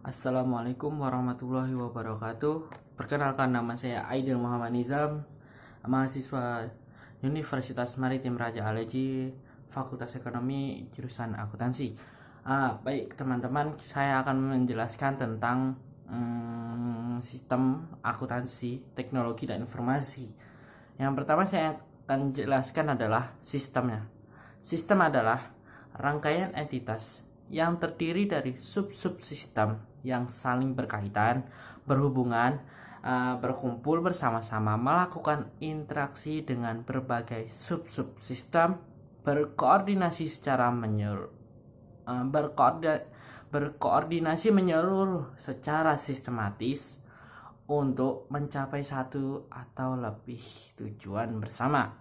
Assalamualaikum warahmatullahi wabarakatuh. Perkenalkan, nama saya Aidil Muhammad Nizam, mahasiswa Universitas Maritim Raja Aleji, Fakultas Ekonomi, jurusan akuntansi. Baik teman-teman, saya akan menjelaskan tentang sistem akuntansi, teknologi dan informasi. Yang pertama saya akan jelaskan adalah sistemnya. Sistem adalah rangkaian entitas yang terdiri dari sub-subsistem yang saling berkaitan, berhubungan, berkumpul bersama-sama, melakukan interaksi dengan berbagai sub-subsistem, berkoordinasi secara berkoordinasi menyeluruh secara sistematis untuk mencapai satu atau lebih tujuan bersama.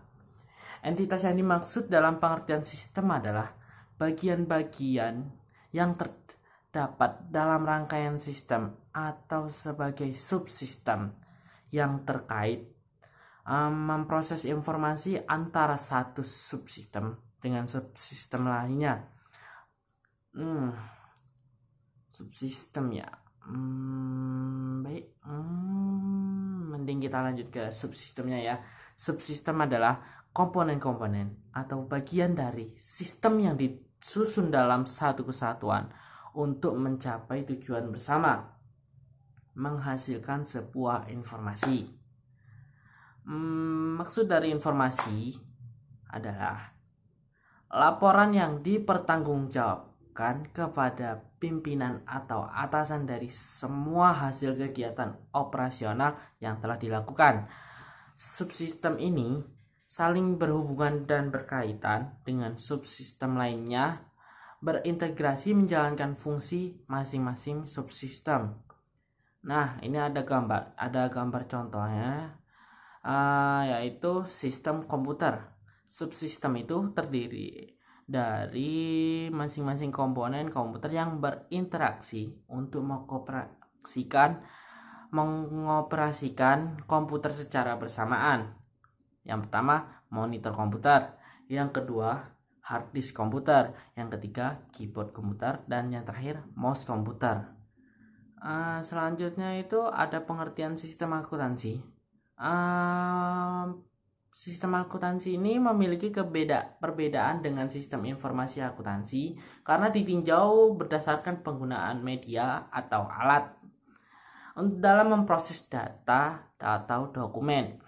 Entitas yang dimaksud dalam pengertian sistem adalah bagian-bagian yang terdapat dalam rangkaian sistem atau sebagai subsistem yang terkait memproses informasi antara satu subsistem dengan subsistem lainnya. Subsistem ya. Baik. Mending kita lanjut ke subsistemnya ya. Subsistem adalah komponen-komponen atau bagian dari sistem yang disusun dalam satu kesatuan untuk mencapai tujuan bersama, menghasilkan sebuah informasi. Maksud dari informasi adalah laporan yang dipertanggungjawabkan kepada pimpinan atau atasan dari semua hasil kegiatan operasional yang telah dilakukan. Subsistem ini saling berhubungan dan berkaitan dengan subsistem lainnya, berintegrasi menjalankan fungsi masing-masing subsistem. Nah, ini ada gambar contohnya, yaitu sistem komputer. Subsistem itu terdiri dari masing-masing komponen komputer yang berinteraksi untuk mengoperasikan komputer secara bersamaan. Yang pertama, monitor komputer. Yang kedua, hard disk komputer. Yang ketiga, keyboard komputer. Dan yang terakhir, mouse komputer. Selanjutnya itu ada pengertian sistem akuntansi. Sistem akuntansi ini memiliki perbedaan dengan sistem informasi akuntansi karena ditinjau berdasarkan penggunaan media atau alat dalam memproses data atau dokumen.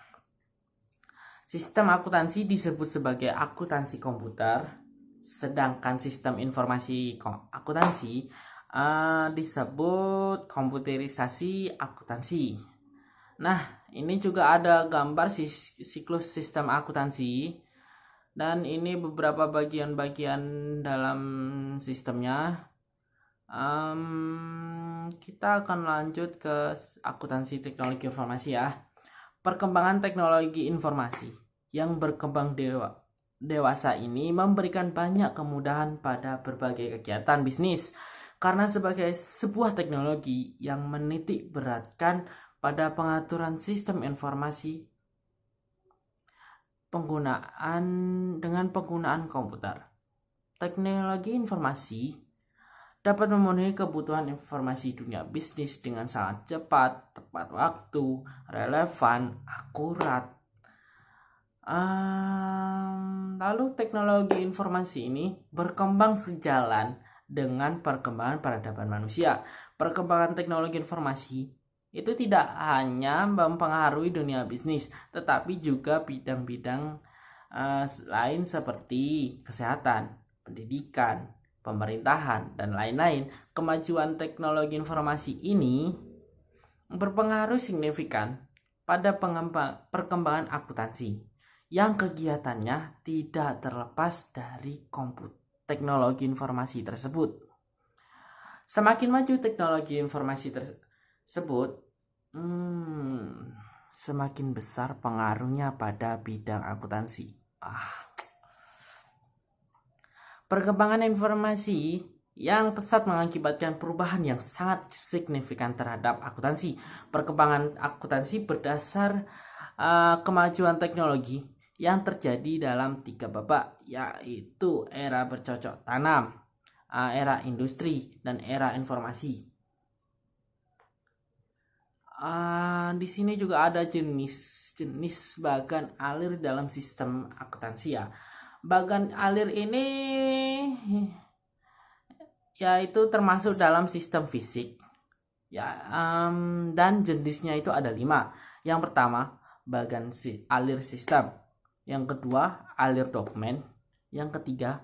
Sistem akuntansi disebut sebagai akuntansi komputer, sedangkan sistem informasi akuntansi disebut komputerisasi akuntansi. Nah, ini juga ada gambar siklus sistem akuntansi, dan ini beberapa bagian-bagian dalam sistemnya. Kita akan lanjut ke akuntansi teknologi informasi ya. Perkembangan teknologi informasi yang berkembang dewasa ini memberikan banyak kemudahan pada berbagai kegiatan bisnis karena sebagai sebuah teknologi yang menitik beratkan pada pengaturan sistem informasi dengan penggunaan komputer. Teknologi informasi dapat memenuhi kebutuhan informasi dunia bisnis dengan sangat cepat, tepat waktu, relevan, akurat. Lalu teknologi informasi ini berkembang sejalan dengan perkembangan peradaban manusia. Perkembangan teknologi informasi itu tidak hanya mempengaruhi dunia bisnis, tetapi juga bidang-bidang lain seperti kesehatan, pendidikan, pemerintahan, dan lain-lain. Kemajuan teknologi informasi ini berpengaruh signifikan pada perkembangan akuntansi yang kegiatannya tidak terlepas dari teknologi informasi tersebut. Semakin maju teknologi informasi tersebut, semakin besar pengaruhnya pada bidang akuntansi. Perkembangan informasi yang pesat mengakibatkan perubahan yang sangat signifikan terhadap akuntansi. Perkembangan akuntansi berdasar kemajuan teknologi yang terjadi dalam 3 babak, yaitu era bercocok tanam, era industri, dan era informasi. Di sini juga ada jenis bagan alir dalam sistem akuntansi ya. Bagan alir ini yaitu termasuk dalam sistem fisik ya, dan jenisnya itu ada 5. Yang pertama, bagan alir sistem. Yang kedua, alir dokumen. Yang ketiga,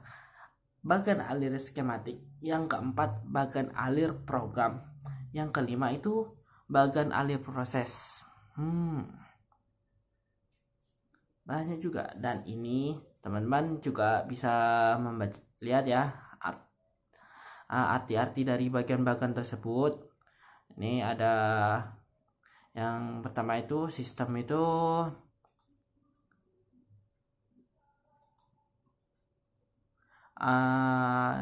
bagan alir skematik. Yang keempat, bagan alir program. Yang kelima itu bagan alir proses. Banyak juga, dan ini teman-teman juga bisa membaca, lihat ya arti-arti dari bagian-bagian tersebut. Ini ada yang pertama itu sistem itu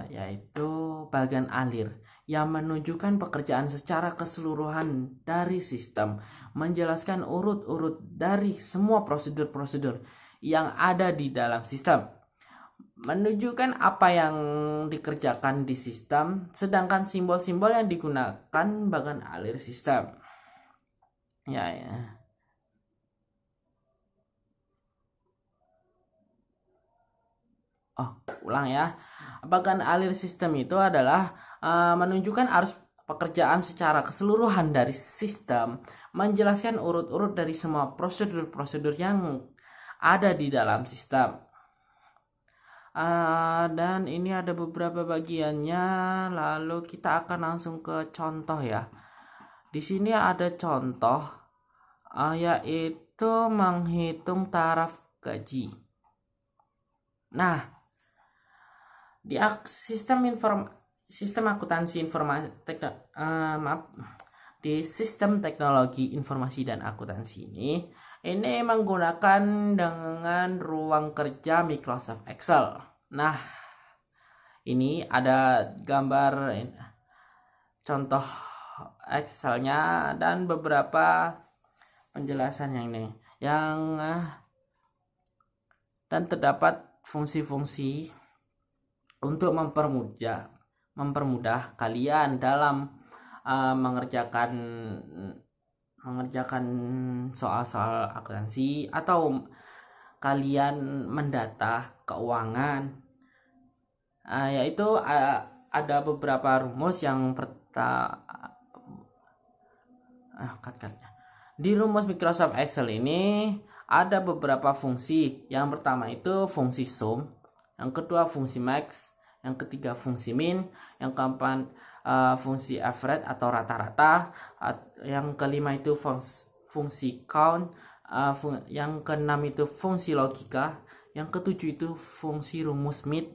yaitu bagan alir yang menunjukkan pekerjaan secara keseluruhan dari sistem, menjelaskan urut-urut dari semua prosedur-prosedur yang ada di dalam sistem, menunjukkan apa yang dikerjakan di sistem, sedangkan simbol-simbol yang digunakan bagan alir sistem. Ya. Ulang ya. Bagan alir sistem itu adalah menunjukkan arus pekerjaan secara keseluruhan dari sistem, menjelaskan urut-urut dari semua prosedur-prosedur yang ada di dalam sistem. Dan ini ada beberapa bagiannya, lalu kita akan langsung ke contoh ya. Di sini ada contoh yaitu menghitung taraf gaji. Nah, di sistem akuntansi di sistem teknologi informasi dan akuntansi ini menggunakan dengan ruang kerja Microsoft Excel. Nah, ini ada gambar contoh Excelnya dan beberapa penjelasan yang ini dan terdapat fungsi-fungsi untuk mempermudah kalian dalam mengerjakan soal-soal akuntansi atau kalian mendata keuangan, yaitu ada beberapa rumus. Yang di rumus Microsoft Excel ini ada beberapa fungsi. Yang pertama itu fungsi sum, yang kedua fungsi max, yang ketiga fungsi min, yang keempat fungsi average atau rata-rata, yang kelima itu fungsi count, yang keenam itu fungsi logika, yang ketujuh itu fungsi rumus mid,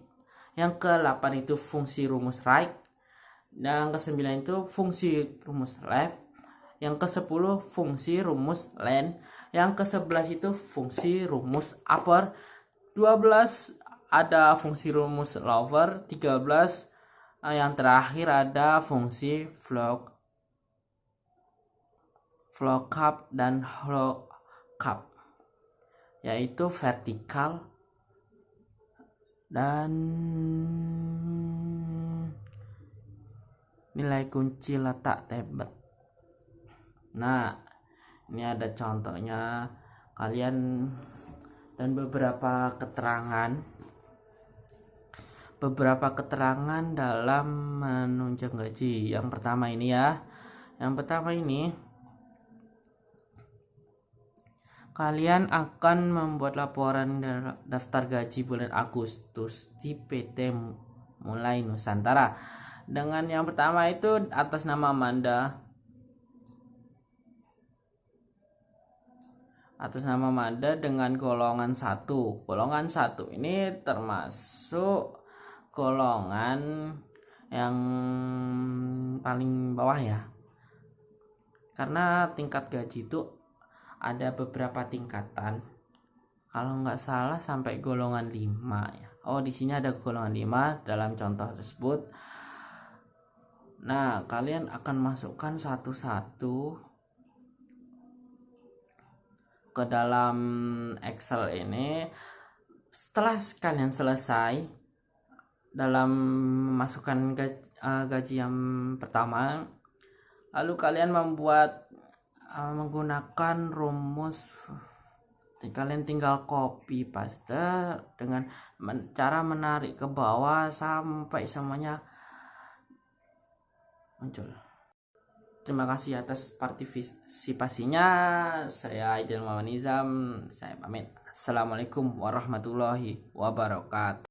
yang ke-8 itu fungsi rumus right, yang ke-9 itu fungsi rumus left, yang ke-10 fungsi rumus length, yang ke-11 itu fungsi rumus upper, 12 ada fungsi rumus lower, 13 yang terakhir ada fungsi lookup dan lookup, yaitu vertikal dan nilai kunci letak table. Nah, ini ada contohnya kalian dan beberapa keterangan dalam menunjang gaji. Yang pertama ini ya. Yang pertama ini, kalian akan membuat laporan daftar gaji bulan Agustus di PT Mulai Nusantara. Dengan yang pertama itu atas nama Amanda. Dengan golongan 1. Golongan 1 ini termasuk golongan yang paling bawah ya, karena tingkat gaji itu ada beberapa tingkatan, kalau nggak salah sampai golongan 5 ya. Di sini ada golongan 5 dalam contoh tersebut. Nah, kalian akan masukkan satu-satu ke dalam Excel ini. Setelah kalian selesai dalam memasukkan gaji yang pertama, lalu kalian membuat menggunakan rumus. Kalian tinggal copy paste dengan cara menarik ke bawah sampai semuanya muncul. Terima kasih atas partisipasinya. Saya Aidil Mawanizam. Saya pamit. Assalamualaikum warahmatullahi wabarakatuh.